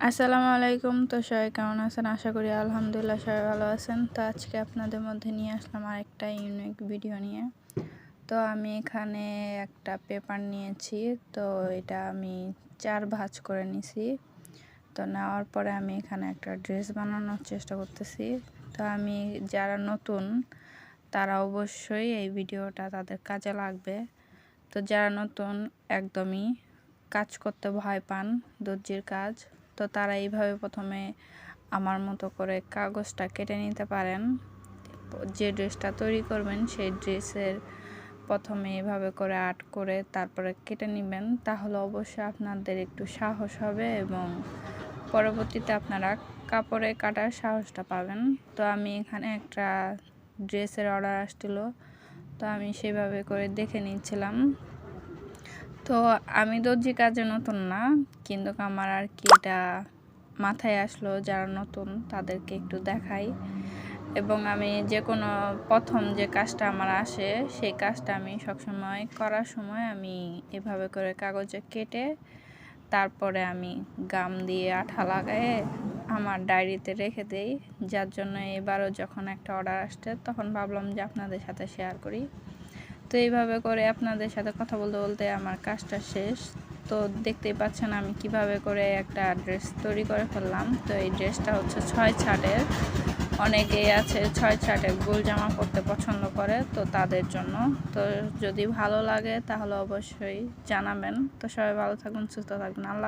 আসসালামু আলাইকুম। তো সবাই কেমন আছেন? আশা করি আলহামদুলিল্লাহ সবাই ভালো আছেন। তো আজকে আপনাদের মধ্যে নিয়ে আসলাম আরেকটা ইউনিক ভিডিও নিয়ে। তো আমি এখানে একটা পেপার নিয়েছি। তো এটা আমি 4 ভাঁজ করে নিছি। তো নেওয়ার পরে আমি এখানে একটা ড্রেস বানানোর চেষ্টা করতেছি। তো আমি যারা নতুন তারা অবশ্যই এই ভিডিওটা তাদের কাজে লাগবে। তো যারা নতুন একদমই কাজ করতে ভয় পান, দর্জির কাজ, তো তারা এইভাবে প্রথমে আমার মতো করে কাগজটা কেটে নিতে পারেন। যে ড্রেসটা তৈরি করবেন সেই ড্রেসের প্রথমে এভাবে করে আর্ট করে তারপরে কেটে নেবেন, তাহলে অবশ্যই আপনাদের একটু সাহস হবে এবং পরবর্তীতে আপনারা কাপড়ে কাটার সাহসটা পাবেন। তো আমি এখানে একটা ড্রেসের অর্ডার আসছিল, তো আমি সেভাবে করে দেখে নিচ্ছিলাম। তো আমি দর্জি কাজে নতুন না, কিন্তু আমার আর কি এটা মাথায় আসলো যারা নতুন তাদেরকে একটু দেখাই। এবং আমি যে কোনো প্রথম যে কাজটা আমার আসে সেই কাজটা আমি সবসময় করার সময় আমি এভাবে করে কাগজে কেটে তারপরে আমি গাম দিয়ে আঠা লাগায়ে আমার ডায়েরিতে রেখে দেই। যার জন্য এবারও যখন একটা অর্ডার আসছে তখন ভাবলাম যে আপনাদের সাথে শেয়ার করি। তো এইভাবে করে আপনাদের সাথে কথা বলতে বলতে আমার কাজটা শেষ। তো দেখতেই পাচ্ছেন আমি কিভাবে করে একটা ড্রেস তৈরি করে ফেললাম। তো এই ড্রেসটা হচ্ছে 6 ছাটের। অনেকেই আছে 6 ছাটের গোল জামা পরতে পছন্দ করে, তো তাদের জন্য। তো যদি ভালো লাগে তাহলে অবশ্যই জানাবেন। তো সবাই ভালো থাকুন, সুস্থ থাকুন। আল্লাহ।